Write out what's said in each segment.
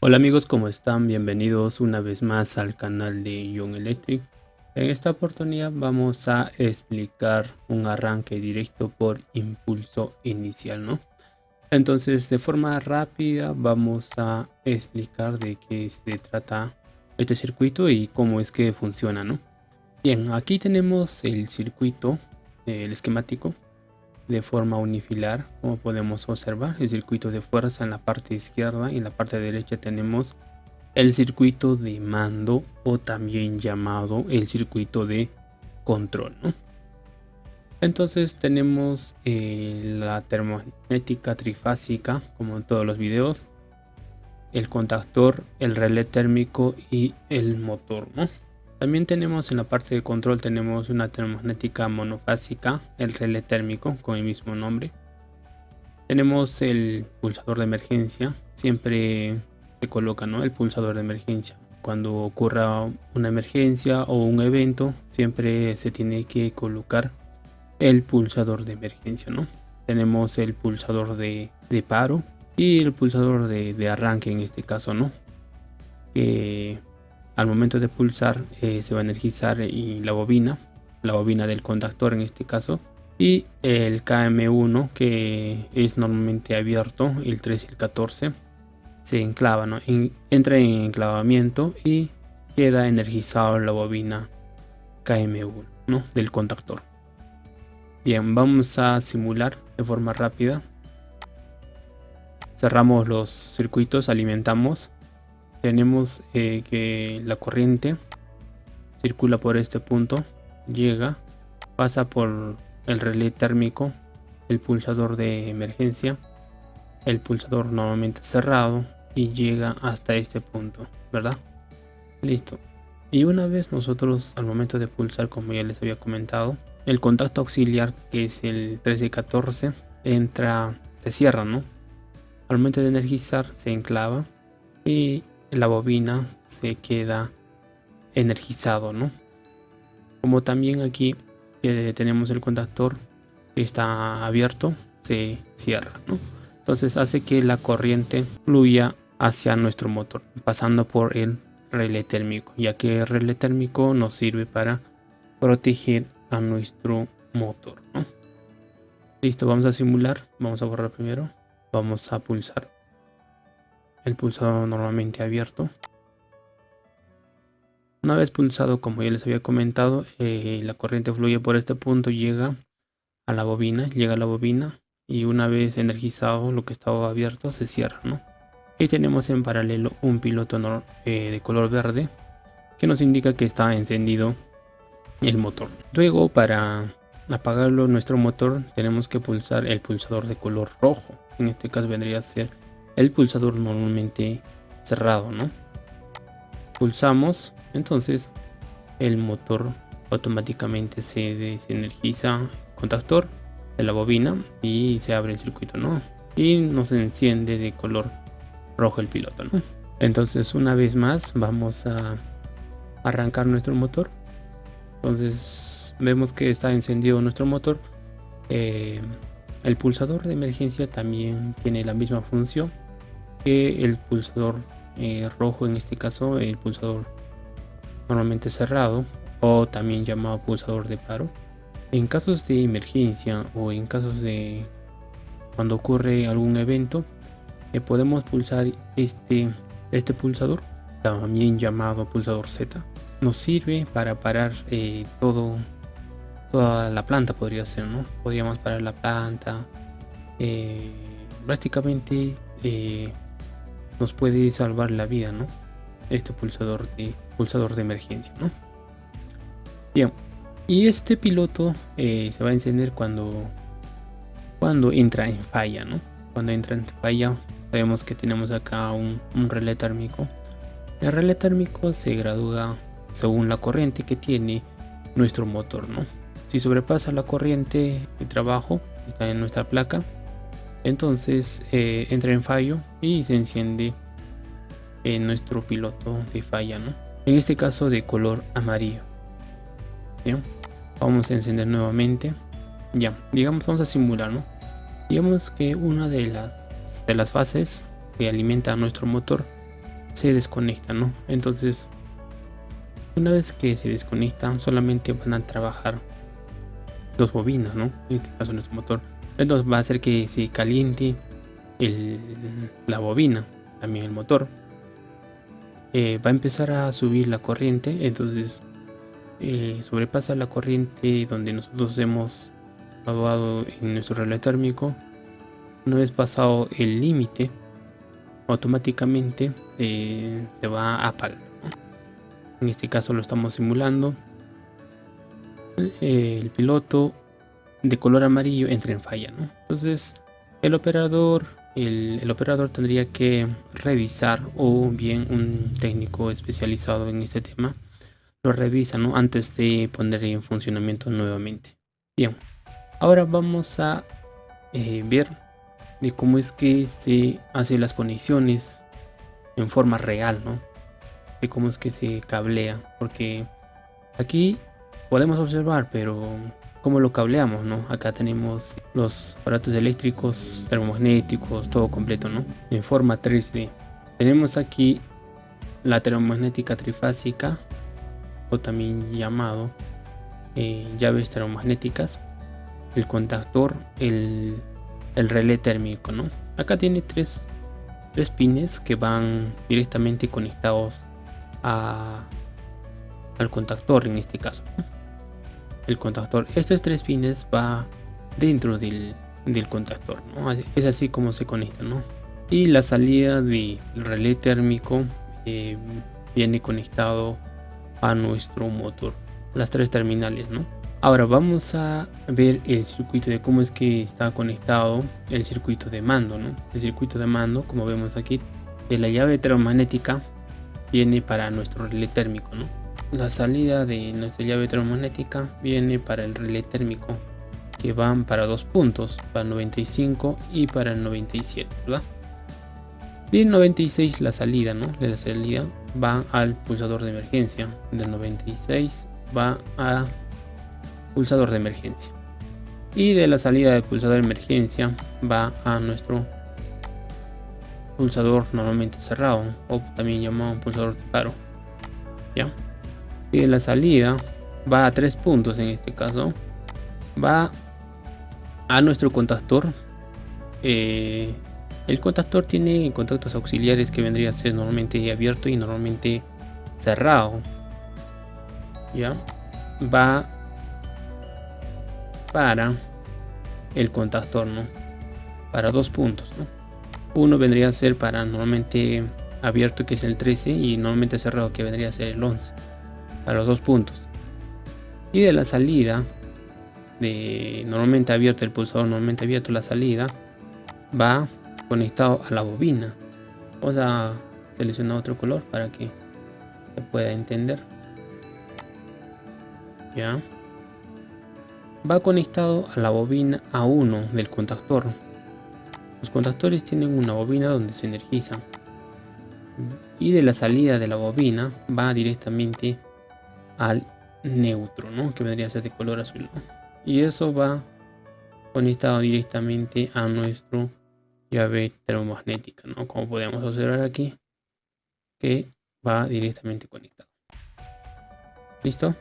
Hola amigos, ¿cómo están? Bienvenidos una vez más al canal de Young Electric. En esta oportunidad vamos a explicar un arranque directo por impulso inicial, ¿no? Entonces, de forma rápida vamos a explicar de qué se trata este circuito y cómo es que funciona, ¿no? Bien, aquí tenemos el circuito, el esquemático de forma unifilar. Como podemos observar, el circuito de fuerza en la parte izquierda y en la parte derecha tenemos el circuito de mando, o también llamado el circuito de control, ¿no? Entonces tenemos la termomagnética trifásica, como en todos los videos, el contactor, el relé térmico y el motor, ¿no? También tenemos en la parte de control tenemos una termomagnética monofásica, el relé térmico con el mismo nombre. Tenemos el pulsador de emergencia, siempre se coloca, ¿no?, el pulsador de emergencia. Cuando ocurra una emergencia o un evento, siempre se tiene que colocar el pulsador de emergencia, ¿no? Tenemos el pulsador de paro y el pulsador de arranque en este caso, ¿no? Que al momento de pulsar se va a energizar y la bobina del contactor en este caso, y el KM1, que es normalmente abierto, el 3 y el 14 se enclava, ¿no? Entra en enclavamiento y queda energizado la bobina KM1, ¿no?, del contactor. Bien, vamos a simular de forma rápida. Cerramos los circuitos, alimentamos. Tenemos que la corriente circula por este punto, llega, pasa por el relé térmico, el pulsador de emergencia, el pulsador normalmente cerrado, y llega hasta este punto, ¿verdad? Listo. Y una vez nosotros al momento de pulsar, como ya les había comentado, el contacto auxiliar, que es el 13 y 14, entra, se cierra, ¿no? Al momento de energizar se enclava y la bobina se queda energizado, ¿no? Como también aquí que tenemos el contactor que está abierto, se cierra, ¿no? Entonces hace que la corriente fluya hacia nuestro motor, pasando por el relé térmico, ya que el relé térmico nos sirve para proteger a nuestro motor, ¿no? Listo, vamos a simular. Vamos a borrar primero. Vamos a pulsar el pulsador normalmente abierto. Una vez pulsado, como ya les había comentado, la corriente fluye por este punto, llega a la bobina, y una vez energizado lo que estaba abierto se cierra, ¿no? Y tenemos en paralelo un piloto de color verde que nos indica que está encendido el motor. Luego, para apagarlo nuestro motor, tenemos que pulsar el pulsador de color rojo. En este caso vendría a ser el pulsador normalmente cerrado, ¿no? Pulsamos, entonces el motor automáticamente se desenergiza el contactor de la bobina y se abre el circuito, ¿no? Y nos enciende de color rojo el piloto, ¿no? Entonces, una vez más vamos a arrancar nuestro motor. Entonces vemos que está encendido nuestro motor. El pulsador de emergencia también tiene la misma función que el pulsador rojo, en este caso el pulsador normalmente cerrado, o también llamado pulsador de paro. En casos de emergencia o en casos de cuando ocurre algún evento, podemos pulsar este pulsador, también llamado pulsador Z. Nos sirve para parar toda la planta, podría ser, ¿no? Podríamos parar la planta. Prácticamente nos puede salvar la vida, ¿no? Este pulsador de emergencia, ¿no? Bien, y este piloto se va a encender cuando entra en falla, ¿no? Cuando entra en falla, sabemos que tenemos acá un relé térmico. El relé térmico se gradúa según la corriente que tiene nuestro motor, ¿no? Si sobrepasa la corriente de trabajo que está en nuestra placa, entonces entra en fallo y se enciende nuestro piloto de falla, ¿no? En este caso de color amarillo. Bien, vamos a encender nuevamente. Ya, digamos, vamos a simular, ¿no? Digamos que una de las fases que alimenta a nuestro motor se desconecta, ¿no? Entonces, una vez que se desconectan, solamente van a trabajar dos bobinas, ¿no? En este caso nuestro motor. Entonces va a hacer que se caliente la bobina, también el motor. Va a empezar a subir la corriente, entonces sobrepasa la corriente donde nosotros hemos graduado en nuestro relé térmico. Una vez pasado el límite, automáticamente se va a apagar, ¿no? En este caso lo estamos simulando. El piloto de color amarillo entra en falla, ¿no? Entonces el operador tendría que revisar, o bien un técnico especializado en este tema lo revisa, ¿no? Antes de poner en funcionamiento nuevamente. Bien, ahora vamos a ver de cómo es que se hacen las conexiones en forma real, ¿no? De cómo es que se cablea, porque aquí podemos observar, pero cómo lo cableamos, ¿no? Acá tenemos los aparatos eléctricos, termomagnéticos, todo completo, ¿no? En forma 3D. Tenemos aquí la termomagnética trifásica, o también llamado llaves termomagnéticas, el contactor, el relé térmico, ¿no? Acá tiene tres pines que van directamente conectados al contactor, en este caso, ¿no? El contactor, estos tres pines va dentro del contactor, ¿no? Es así como se conecta, ¿no? Y la salida del relé térmico viene conectado a nuestro motor, las tres terminales, ¿no? Ahora vamos a ver el circuito de cómo es que está conectado el circuito de mando, ¿no? El circuito de mando, como vemos aquí, de la llave termomagnética viene para nuestro relé térmico, ¿no? La salida de nuestra llave termomagnética viene para el relé térmico, que van para dos puntos, para el 95 y para el 97, ¿verdad? Del 96 la salida, ¿no? De la salida va al pulsador de emergencia, del 96 va a pulsador de emergencia, y de la salida del pulsador de emergencia va a nuestro pulsador normalmente cerrado, o también llamado pulsador de paro, ¿ya? Y de la salida va a tres puntos, en este caso va a nuestro contactor. El contactor tiene contactos auxiliares que vendría a ser normalmente abierto y normalmente cerrado, ¿ya? Va para el contactor, ¿no? Para dos puntos, ¿no? Uno vendría a ser para normalmente abierto, que es el 13, y normalmente cerrado, que vendría a ser el 11, para los dos puntos. Y de la salida de normalmente abierto, el pulsador normalmente abierto, la salida va conectado a la bobina. Vamos a seleccionar otro color para que se pueda entender. Ya va conectado a la bobina A1 del contactor. Los contactores tienen una bobina donde se energizan, y de la salida de la bobina va directamente al neutro, ¿no? Que vendría a ser de color azul, ¿no? Y eso va conectado directamente a nuestro llave termomagnética, ¿no? Como podemos observar aquí, que va directamente conectado. ¿Listo?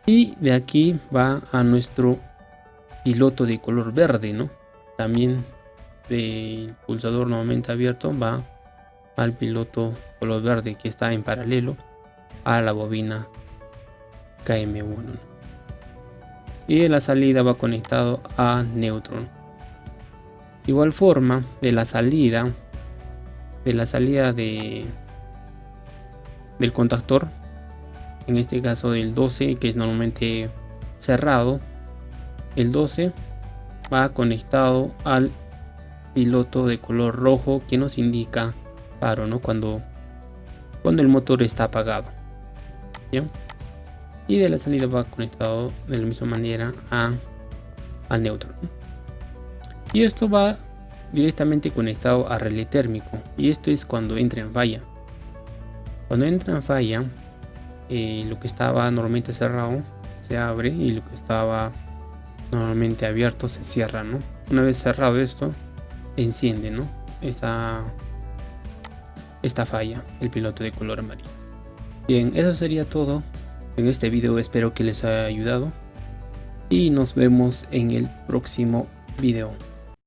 Y de aquí va a nuestro piloto de color verde, ¿no? También del pulsador normalmente abierto va al piloto color verde, que está en paralelo a la bobina KM1, ¿no? Y de la salida va conectado a neutro. De igual forma, de la salida del contactor, en este caso del 12, que es normalmente cerrado, el 12 va conectado al piloto de color rojo, que nos indica paro, ¿no? Cuando el motor está apagado. ¿Bien? Y de la salida va conectado de la misma manera al neutro, ¿no? Y esto va directamente conectado a relé térmico, y esto es cuando entra en falla. Cuando entra en falla, lo que estaba normalmente cerrado se abre, y lo que estaba normalmente abierto se cierra, ¿no? Una vez cerrado esto, enciende, ¿no? Esta esta falla, el piloto de color amarillo. Bien, eso sería todo en este video, espero que les haya ayudado y nos vemos en el próximo video.